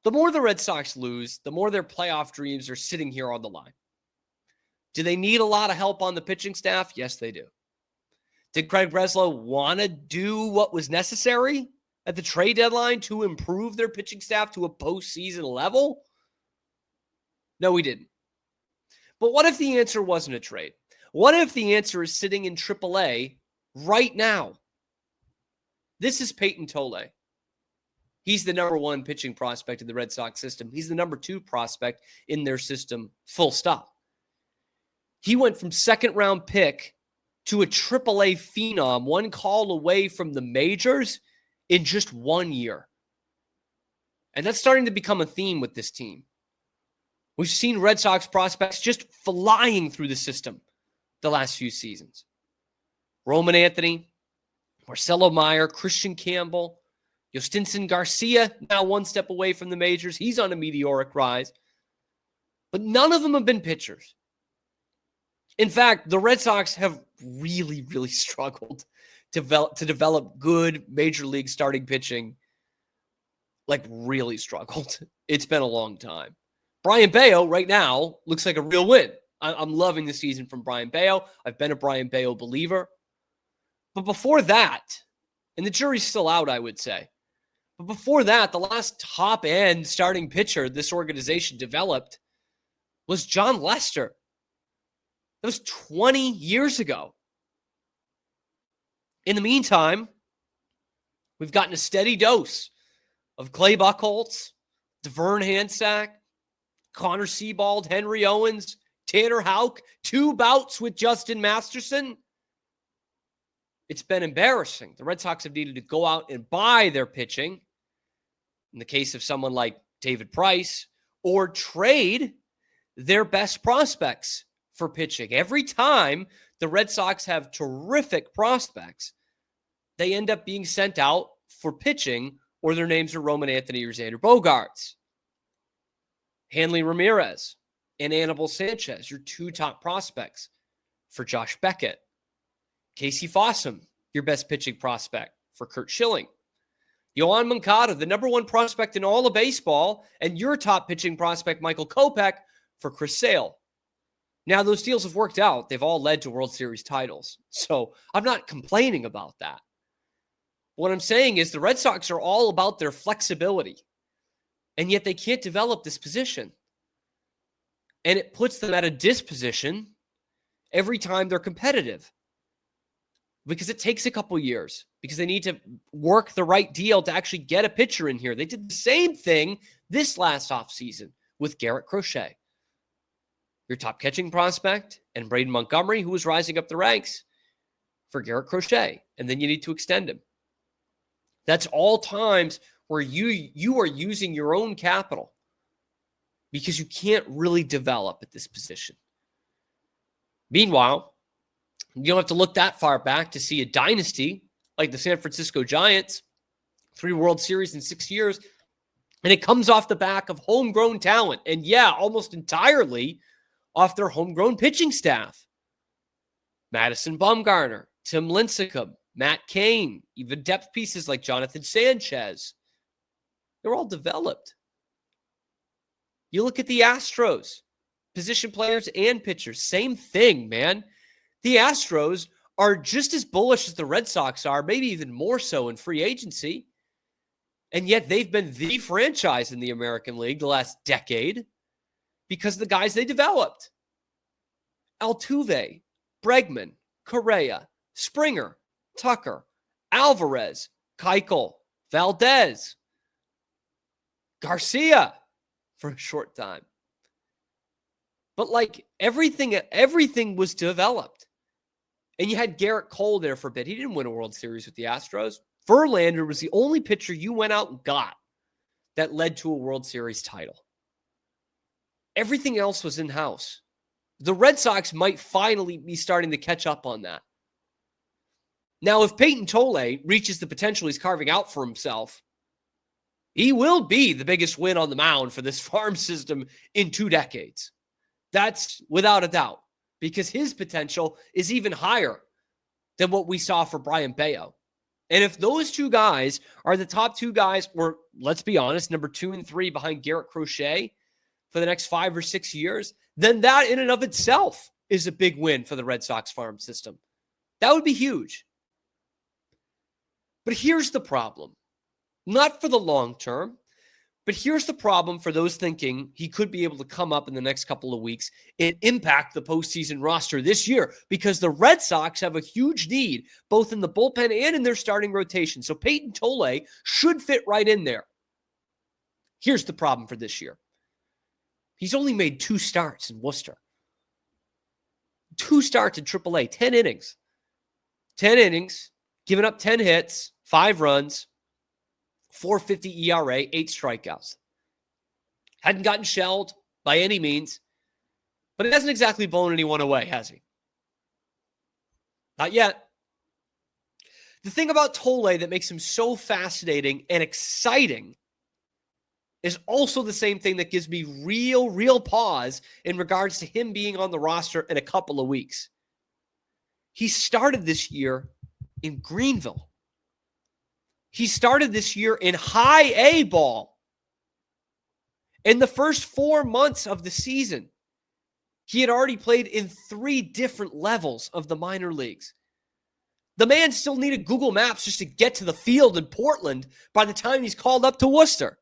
the more the Red Sox lose, the more their playoff dreams are sitting here on the line. Do they need a lot of help on the pitching staff? Yes, they do. Did Craig Breslow want to do what was necessary at the trade deadline to improve their pitching staff to a postseason level? No, he didn't. But what if the answer wasn't a trade? What if the answer is sitting in AAA right now? This is Payton Tolle. He's the number one pitching prospect in the Red Sox system. He's the number two prospect in their system, full stop. He went from second-round pick to a AAA phenom, one call away from the majors in just 1 year. And that's starting to become a theme with this team. We've seen Red Sox prospects just flying through the system the last few seasons. Roman Anthony, Marcelo Meyer, Christian Campbell, Yostinson Garcia, now one step away from the majors. He's on a meteoric rise. But none of them have been pitchers. In fact, the Red Sox have really, really struggled to develop good major league starting pitching. Like, really struggled. It's been a long time. Brian Bayo right now looks like a real win. I'm loving the season from Brian Bayo. I've been a Brian Bayo believer. But before that, and the jury's still out, I would say, but before that, the last top-end starting pitcher this organization developed was John Lester. That was 20 years ago. In the meantime, we've gotten a steady dose of Clay Buchholz, DeVern Handsack, Connor Seabald, Henry Owens, Tanner Houck, 2 bouts with Justin Masterson. It's been embarrassing. The Red Sox have needed to go out and buy their pitching, in the case of someone like David Price, or trade their best prospects for pitching. Every time the Red Sox have terrific prospects, they end up being sent out for pitching, or their names are Roman Anthony or Xander Bogaerts. Hanley Ramirez and Anibal Sanchez, your 2 top prospects for Josh Beckett. Casey Fossum, your best pitching prospect for Curt Schilling. Yohan Moncada, the number 1 prospect in all of baseball, and your top pitching prospect, Michael Kopech, for Chris Sale. Now, those deals have worked out. They've all led to World Series titles. So I'm not complaining about that. What I'm saying is the Red Sox are all about their flexibility, and yet they can't develop this position. And it puts them at a disposition every time they're competitive, because it takes a couple years, because they need to work the right deal to actually get a pitcher in here. They did the same thing this last offseason with Garrett Crochet, your top catching prospect, and Braden Montgomery, who was rising up the ranks for Garrett Crochet. And then you need to extend him. That's all times where you are using your own capital because you can't really develop at this position. Meanwhile, you don't have to look that far back to see a dynasty like the San Francisco Giants, 3 World Series in 6 years, and it comes off the back of homegrown talent. And yeah, almost entirely off their homegrown pitching staff. Madison Bumgarner, Tim Lincecum, Matt Cain, even depth pieces like Jonathan Sanchez. They're all developed. You look at the Astros, position players and pitchers, same thing, man. The Astros are just as bullish as the Red Sox are, maybe even more so in free agency. And yet they've been the franchise in the American League the last decade because of the guys they developed. Altuve, Bregman, Correa, Springer, Tucker, Alvarez, Keuchel, Valdez, Garcia for a short time. But like everything was developed. And you had Garrett Cole there for a bit. He didn't win a World Series with the Astros. Verlander was the only pitcher you went out and got that led to a World Series title. Everything else was in-house. The Red Sox might finally be starting to catch up on that. Now, if Payton Tolle reaches the potential he's carving out for himself, he will be the biggest win on the mound for this farm system in 2 decades. That's without a doubt, because his potential is even higher than what we saw for Brian Bayo. And if those two guys are the top two guys, or let's be honest, number 2 and 3 behind Garrett Crochet for the next 5 or 6 years, then that in and of itself is a big win for the Red Sox farm system. That would be huge. But here's the problem. Not for the long term, but here's the problem for those thinking he could be able to come up in the next couple of weeks and impact the postseason roster this year, because the Red Sox have a huge need both in the bullpen and in their starting rotation. So Payton Tolle should fit right in there. Here's the problem for this year. He's only made 2 starts in Worcester. 2 starts in AAA, 10 innings. 10 innings, giving up 10 hits, 5 runs, 4.50 ERA, 8 strikeouts. Hadn't gotten shelled by any means, but it hasn't exactly blown anyone away, has he? Not yet. The thing about Tolle that makes him so fascinating and exciting is also the same thing that gives me real pause in regards to him being on the roster in a couple of weeks. He started this year in Greenville. He started this year in high A ball. In the first 4 months of the season, he had already played in 3 different levels of the minor leagues. The man still needed Google Maps just to get to the field in Portland by the time he's called up to Worcester.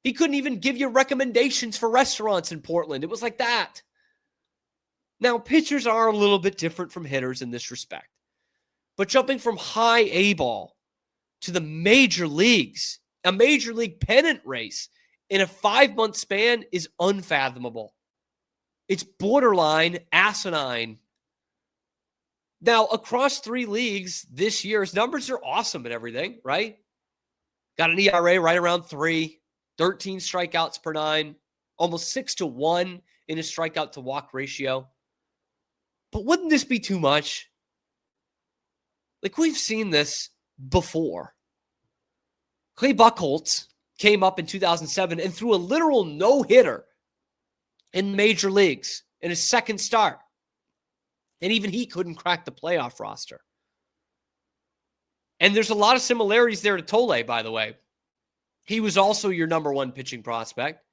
He couldn't even give you recommendations for restaurants in Portland. It was like that. Now, pitchers are a little bit different from hitters in this respect. But jumping from high A ball to the major leagues, a major league pennant race in a 5-month span is unfathomable. It's borderline asinine. Now, across 3 leagues this year, his numbers are awesome and everything, right? Got an ERA right around 3, 13 strikeouts per 9, almost 6-1 in his strikeout to walk ratio. But wouldn't this be too much? Like, we've seen this before. Clay Buchholz came up in 2007 and threw a literal no-hitter in major leagues in his second start. And even he couldn't crack the playoff roster. And there's a lot of similarities there to Tolle, by the way. He was also your number 1 pitching prospect.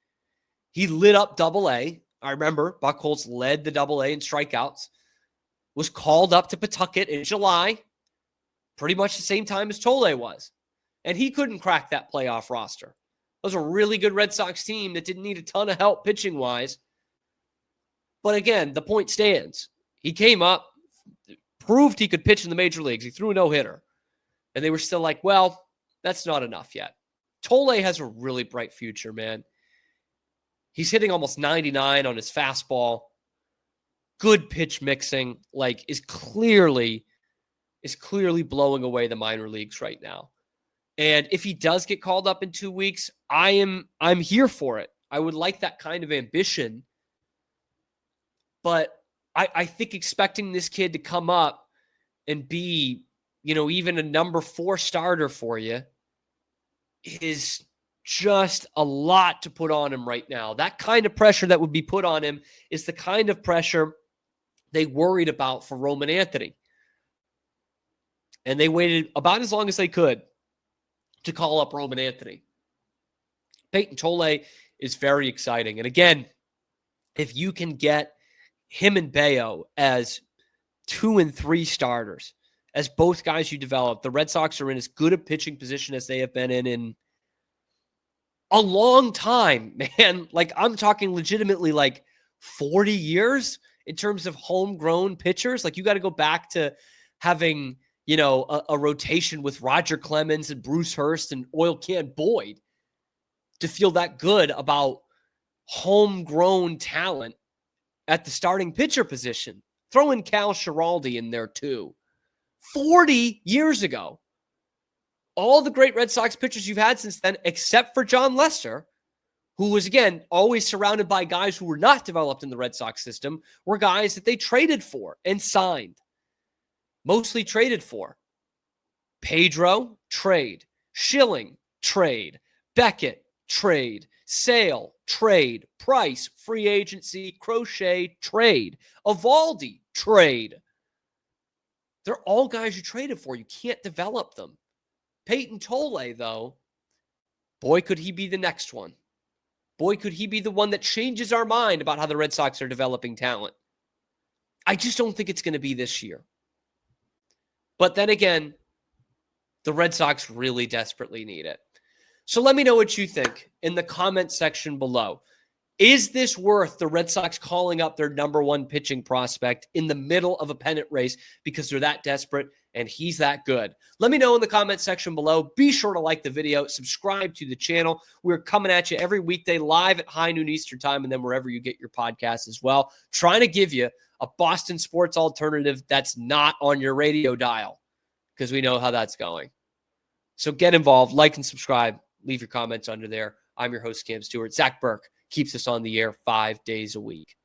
He lit up Double-A. I remember Buchholz led the Double-A in strikeouts. Was called up to Pawtucket in July, pretty much the same time as Tolle was. And he couldn't crack that playoff roster. It was a really good Red Sox team that didn't need a ton of help pitching-wise. But again, the point stands. He came up, proved he could pitch in the major leagues. He threw a no-hitter. And they were still like, well, that's not enough yet. Tolle has a really bright future, man. He's hitting almost 99 on his fastball. Good pitch mixing, like is clearly blowing away the minor leagues right now. And if he does get called up in 2 weeks, I'm here for it. I would like that kind of ambition. But I think expecting this kid to come up and be, even a number 4 starter for you is just a lot to put on him right now. That kind of pressure that would be put on him is the kind of pressure they worried about for Roman Anthony. And they waited about as long as they could to call up Roman Anthony. Payton Tolle is very exciting. And again, if you can get him and Bayo as 2 and 3 starters, as both guys you develop, the Red Sox are in as good a pitching position as they have been in a long time, man. Like, I'm talking legitimately like 40 years in terms of homegrown pitchers. Like, you got to go back to having, a rotation with Roger Clemens and Bruce Hurst and Oil Can Boyd to feel that good about homegrown talent at the starting pitcher position. Throw in Cal Schiraldi in there too. 40 years ago. All the great Red Sox pitchers you've had since then, except for John Lester, who was, again, always surrounded by guys who were not developed in the Red Sox system, were guys that they traded for and signed. Mostly traded for. Pedro, trade. Schilling, trade. Beckett, trade. Sale, trade. Price, free agency. Crochet, trade. Evaldi, trade. They're all guys you traded for. You can't develop them. Payton Tolle, though, boy, could he be the next one. Boy, could he be the one that changes our mind about how the Red Sox are developing talent. I just don't think it's going to be this year. But then again, the Red Sox really desperately need it. So let me know what you think in the comment section below. Is this worth the Red Sox calling up their number one pitching prospect in the middle of a pennant race because they're that desperate and he's that good? Let me know in the comment section below. Be sure to like the video, subscribe to the channel. We're coming at you every weekday live at high noon Eastern time and then wherever you get your podcasts as well. Trying to give you a Boston sports alternative that's not on your radio dial because we know how that's going. So get involved, like and subscribe, leave your comments under there. I'm your host, Cam Stewart. Zach Burke keeps us on the air 5 days a week.